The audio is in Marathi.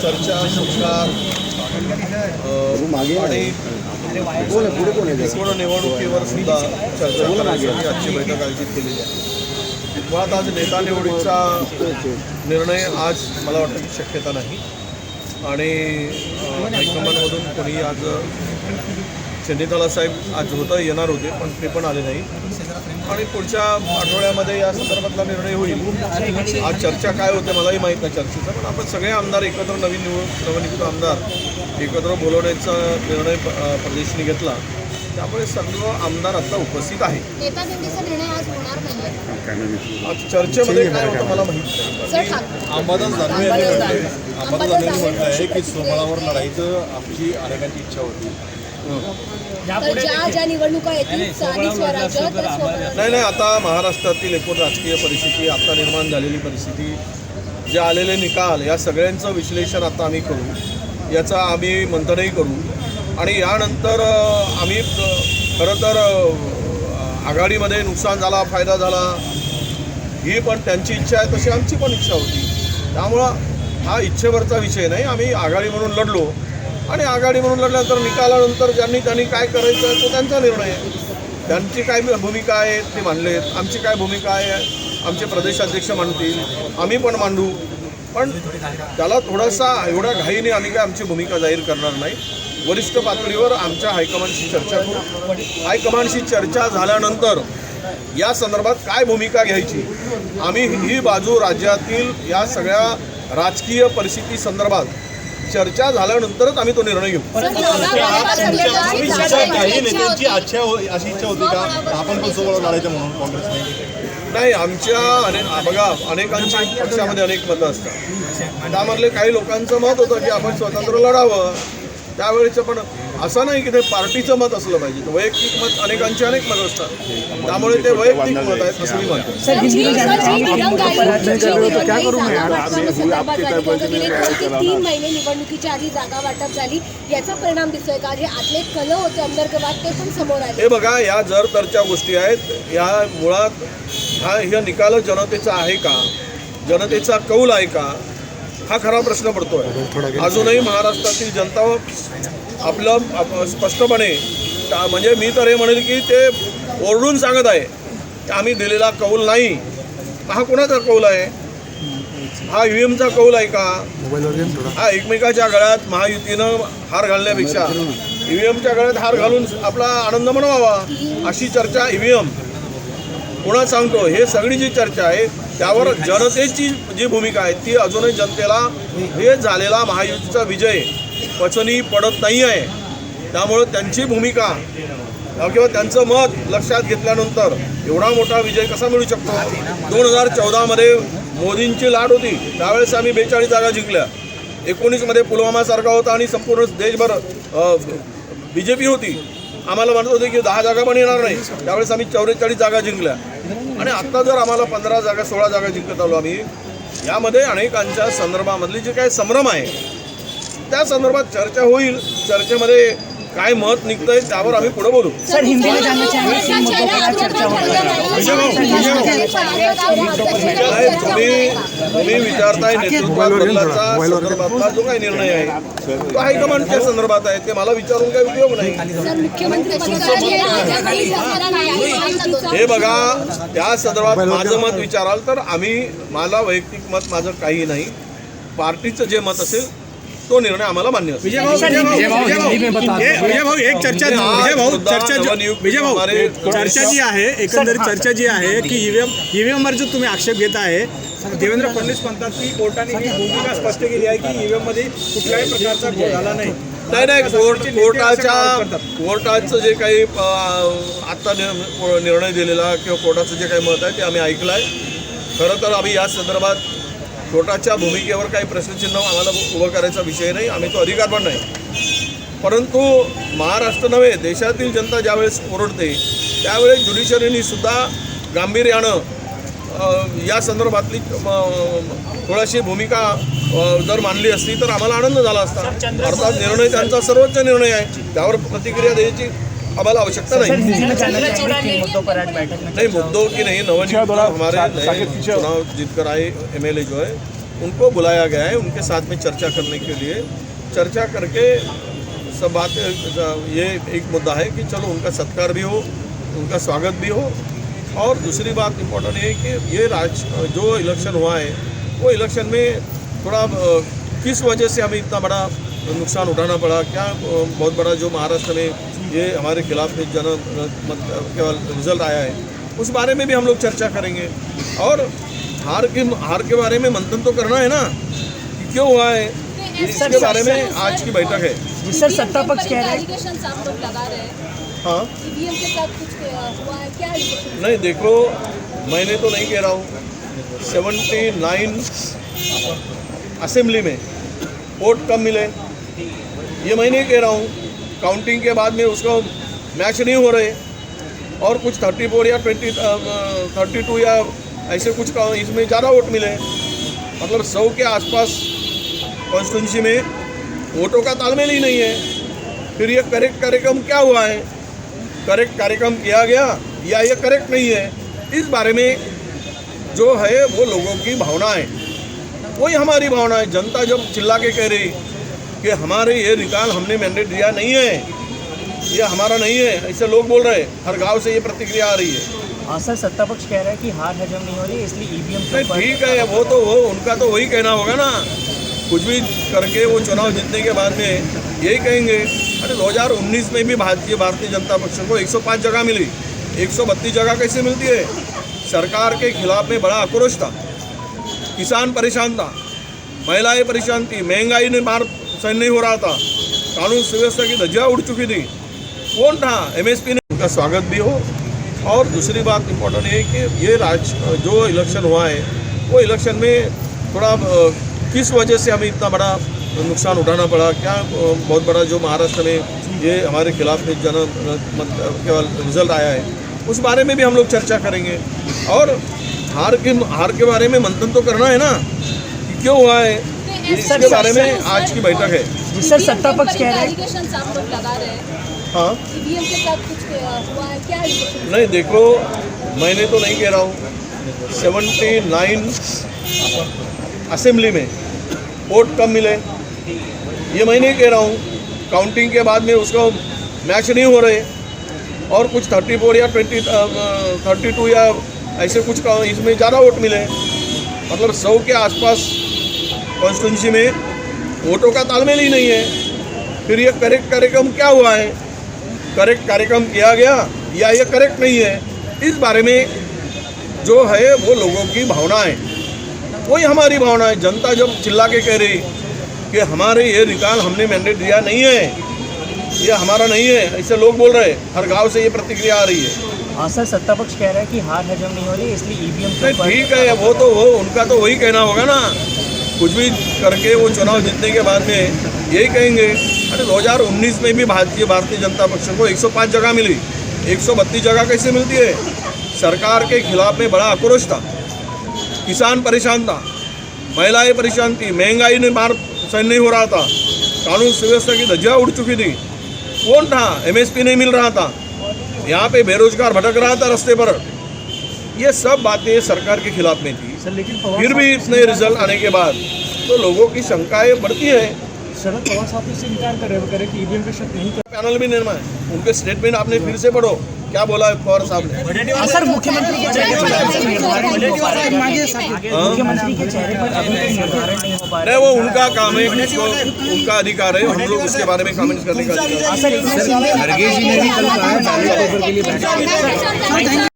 चर्चा सरकार आणि एकूण निवडणुकीवर सुद्धा चर्चा करण्यासाठी आजची बैठक आयोजित केलेली आहे. मुळात आज नेता निवडीचा निर्णय आज मला वाटतं की शक्यता नाही आणि हायकमांडमधून कोणी आज चंदीताला साहेब आज येणार होते पण ते पण आले नाही आणि पुढच्या आठवड्यामध्ये या संदर्भातला निर्णय होईल. आज चर्चा काय होते मलाही माहीत नाही चर्चेचा, पण आपण सगळे आमदार एकत्र नवनियुक्त आमदार एकत्र बोलवण्याचा निर्णय प्रदेशने घेतला, त्यामुळे सर्व आमदार आता उपस्थित आहेत. आज चर्चेमध्ये काय होतं मला माहीत नाही. अंबादास दानवे यांनी म्हटलं आहे की सोमवारावर लढाईचं आमची अनेकांची इच्छा होती. नाही, आता महाराष्ट्रातील एकूण राजकीय परिस्थिती, आता निर्माण झालेली परिस्थिती, जे आलेले निकाल, या सगळ्यांचं विश्लेषण आता आम्ही करू, याचा आम्ही मंथनही करू आणि यानंतर आम्ही खरं तर आघाडीमध्ये नुकसान झाला, फायदा झाला, ही पण त्यांची इच्छा आहे, तशी आमची पण इच्छा होती. त्यामुळं हा इच्छेवरचा विषय नाही. आम्ही आघाडी म्हणून लढलो आणि आघाडी म्हणून लढल्यानंतर निकालानंतर त्यांनी काय करायचं तो त्यांचा निर्णय आहे. त्यांची काय भूमिका आहे ते मांडलेत, आमची काय भूमिका आहे आमचे प्रदेशाध्यक्ष मांडतील, आम्ही पण मांडू, पण त्याला थोडासा एवढ्या घाईने आम्ही काय आमची भूमिका जाहीर करणार नाही. वरिष्ठ पातळीवर आमच्या हायकमांडशी चर्चा करू. हायकमांडशी चर्चा झाल्यानंतर या संदर्भात काय भूमिका घ्यायची, आम्ही ही बाजू राज्यातील या सगळ्या राजकीय परिस्थिती संदर्भात चर्चा झाल्यानंतरच आम्ही तो निर्णय घेऊ. काही नेत्यांची अशी इच्छा होती का आपण पण सोबत लढायचं म्हणून काँग्रेसने? नाही, आमच्या बघा अनेकांच्या पक्षामध्ये अनेक मतं असतात. त्यामधले काही लोकांचं मत होतं की आपण स्वतंत्र लढावं. त्यावेळेचं पण असं नाही की ते पार्टीचं मत असलं पाहिजे, वैयक्तिक मत अनेकांचे अनेक मत असतात, त्यामुळे ते वैयक्तिक मत आहेत असं मी म्हणतो. 3 महिने निवडणुकीच्या आधी जागा वाटप झाली, याचा परिणाम दिसतोय का? जे आतले कल होते अंतर्गत ते पण समोर आले. हे बघा, या जर तरच्या गोष्टी आहेत. या मुळात हा निकाल जनतेचा आहे का, जनतेचा कौल आहे का, हा खरा प्रश्न पडतोय. अजूनही महाराष्ट्रातील जनता आपलं स्पष्टपणे म्हणजे मी तर हे म्हणेल की ते ओरडून सांगत आहे की आम्ही दिलेला कौल नाही. हा कोणाचा कौल आहे? हा ईव्हीएमचा कौल आहे का? हा एकमेकाच्या गळ्यात महायुतीनं हार घालण्यापेक्षा ईव्हीएमच्या गळ्यात हार घालून आपला आनंद मनवावा अशी चर्चा ईव्हीएम कोणा सांगतो, हे सगळी जी चर्चा आहे त्यावर जनतेची जी भूमिका आहे ती अजूनही जनतेला हे झालेला महायुतीचा विजय पचनी पडत नाही आहे. त्यामुळं त्यांची भूमिका किंवा त्यांचं मत लक्षात घेतल्यानंतर एवढा मोठा विजय कसा मिळू शकतो? 2014मध्ये मोदींची लाट होती, त्यावेळेस आम्ही 42 जागा जिंकल्या. 19मध्ये पुलवामासारखा होता आणि संपूर्ण देशभर BJP होती. आम्हाला म्हणत होते की 10 जागा पण येणार नाही, त्यावेळेस आम्ही 44 जागा जिंकल्या. आणि आत्ता जर आम्हाला 15 जागा 16 जागा जिंकत आलो आम्ही, यामध्ये अनेकांच्या संदर्भामधली जे काही संभ्रम आहे त्या संदर्भात चर्चा होईल. चर्चेमध्ये काय मत निघतंय त्यावर आम्ही पुढे बोलू. तुम्ही विचारताय नेतृत्व बदलाचा संदर्भातला जो काही निर्णय आहे तो हायकमांडच्या संदर्भात आहे, ते मला विचारून काही उपयोग नाही. हे बघा, त्या संदर्भात माझं मत विचाराल तर मला वैयक्तिक मत माझं काही नाही. पार्टीचं जे मत असेल तो निर्णय आम्हाला मान्य असेल. चर्चा जी आहे, एकंदरीत चर्चा जी आहे की ईव्हीएमवर जो तुम्ही आक्षेप घेत आहे, देवेंद्र फडणवीस म्हणतात की कोर्टाने ही भूमिका स्पष्ट केली आहे की ईव्हीएममध्ये कुठल्याही प्रकारचा घोळ झाला नाही. कोर्टाचं जे काही आत्ता निर्णय दिलेला किंवा कोर्टाचं जे काही मत आहे ते आम्ही ऐकलं आहे. खरं तर आम्ही या संदर्भात कोर्टाच्या भूमिकेवर काही प्रश्नचिन्ह आम्हाला उभं करायचा विषय नाही, आम्ही तो अधिकार पण नाही. परंतु महाराष्ट्र नव्हे, देशातील जनता ज्यावेळेस ओरडते त्यावेळेस ज्युडिशरीनी सुद्धा गांभीर्यानं या संदर्भातली थोडीशी भूमिका जर मांडली असती तर आम्हाला आनंद झाला असता. अर्थात निर्णय त्यांचा सर्वोच्च निर्णय आहे, त्यावर प्रतिक्रिया द्यायची आम्हाला आवश्यकता नहीं। नहीं मुद्दों की नहीं, नवनियुक्त हमारे नए चुनाव जीतकर आए MLA जो है उनको बुलाया गया है उनके साथ में चर्चा करने के लिए। चर्चा करके सब बातें, ये एक मुद्दा है कि चलो उनका सत्कार भी हो, उनका स्वागत भी हो। और दूसरी बात इम्पोर्टेंट है कि ये जो इलेक्शन हुआ है वो इलेक्शन में थोड़ा किस वजह से हमें इतना बड़ा नुकसान उठाना पड़ा, क्या बहुत बड़ा जो महाराष्ट्र में ये हमारे खिलाफ में केवल रिजल्ट आया है, उस बारे में भी हम लोग चर्चा करेंगे। और हार के बारे में मंथन तो करना है ना कि क्यों हुआ है, इसके बारे में आज की बैठक है। सर सत्ता पक्ष कह रहा है एलिगेशंस आप लोग लगा रहे हैं, हाँ ईवीएम के साथ कुछ हुआ है क्या? नहीं, देखो मैंने तो नहीं कह रहा हूँ, 79 असेंबली में वोट कम मिले ये मैं नहीं कह रहा हूँ। काउंटिंग के बाद में उसको मैच नहीं हो रहे और कुछ 34 या 32 या ऐसे कुछ इसमें ज़्यादा वोट मिले, मतलब 100 के आसपास कॉन्स्टिट्यूंसी में वोटों का तालमेल ही नहीं है। फिर ये करेक्ट कार्यक्रम क्या हुआ है, करेक्ट कार्यक्रम किया गया या ये करेक्ट नहीं है, इस बारे में जो है वो लोगों की भावना है, वही हमारी भावना है। जनता जब चिल्ला के कह रही कि हमारे ये निकाल हमने मैंडेट दिया नहीं है, ये हमारा नहीं है, ऐसे लोग बोल रहे हैं, हर गांव से ये प्रतिक्रिया आ रही है। हाँ सर, सत्ता पक्ष कह रहा है कि हार हजम नहीं हो रही, इसलिए ईवीएम नहीं ठीक है, वो तो वो उनका तो वही कहना होगा ना, कुछ भी करके वो चुनाव जीतने के बाद में यही कहेंगे। अरे 2019 में भी भारतीय जनता पक्ष को 105 जगह मिली, 132 जगह कैसे मिलती है? सरकार के खिलाफ में बड़ा आक्रोश था, किसान परेशान था, महिलाएं परेशान थी, महंगाई ने मार सहन नहीं हो रहा था, कानून सुव्यवस्था की धज्जियां उड़ चुकी थी। कौन था? एमएसपी ने। उनका स्वागत भी हो। और दूसरी बात इम्पोर्टेंट है कि ये जो इलेक्शन हुआ है वो इलेक्शन में थोड़ा किस वजह से हमें इतना बड़ा नुकसान उठाना पड़ा, क्या बहुत बड़ा जो महाराष्ट्र में ये हमारे खिलाफ में केवल रिजल्ट आया है, उस बारे में भी हम लोग चर्चा करेंगे। और हार के बारे में मंथन तो करना है ना कि क्यों हुआ है, इसके बारे में आज की बैठक है। सर सत्ता पक्ष कह रहा है एलिगेशंस आप लोग लगा रहे हैं, हाँ ईवीएम के साथ कुछ हुआ है क्या? नहीं, देखो मैंने तो नहीं कह रहा हूँ, 79 असेंबली में वोट कम मिले ये मैं नहीं कह रहा हूँ। काउंटिंग के बाद में उसको मैच नहीं हो रहे और कुछ 34 या 32 या ऐसे कुछ इसमें ज़्यादा वोट मिले, मतलब 100 के आसपास कॉन्स्टिट्यूंसी में वोटों का तालमेल ही नहीं है। फिर ये करेक्ट कार्यक्रम क्या हुआ है, करेक्ट कार्यक्रम किया गया या ये करेक्ट नहीं है, इस बारे में जो है वो लोगों की भावना है, वही हमारी भावना है। जनता जब चिल्ला के कह रही कि हमारे ये निकाल हमने मैंडेट दिया नहीं है, ये हमारा नहीं है, ऐसे लोग बोल रहे हैं, हर गांव से ये प्रतिक्रिया आ रही है। हाँ सर, सत्ता पक्ष कह रहा है कि हार हजम नहीं हो रही, इसलिए ईवीएम नहीं ठीक है, वो तो वो उनका तो वही कहना होगा ना, कुछ भी करके वो चुनाव जीतने के बाद में यही कहेंगे। अरे 2019 में भी भारतीय जनता पक्ष को 105 जगह मिली, 132 जगह कैसे मिलती है? सरकार के खिलाफ में बड़ा आक्रोश था, किसान परेशान था, महिलाएं परेशान थी, महंगाई ने मार सहन नहीं हो रहा था, कानून सुव्यवस्था की धज्जियां उड़ चुकी थी। कौन था? एमएसपी नहीं मिल रहा था, यहाँ पे बेरोजगार भटक रहा था रास्ते पर। ये सब बातें सरकार के खिलाफ में थी, लेकिन फिर भी इतने रिजल्ट आने के बाद तो लोगों की शंकाएं बढ़ती है। शरद पवार साहब इससे इनकार करे कि ईवीएम पे शक नहीं कर। पैनल भी निर्णय है, उनके स्टेटमेंट आपने फिर से पढ़ो, क्या बोला है पवार साहब ने। सर मुख्यमंत्री के चेहरे पर अभी तक निर्धारण नहीं हो पा रहा नहीं, वो उनका काम है, उनका अधिकार है, हम लोग उसके बारे में कमेंट करने का अधिकार है। है। सर,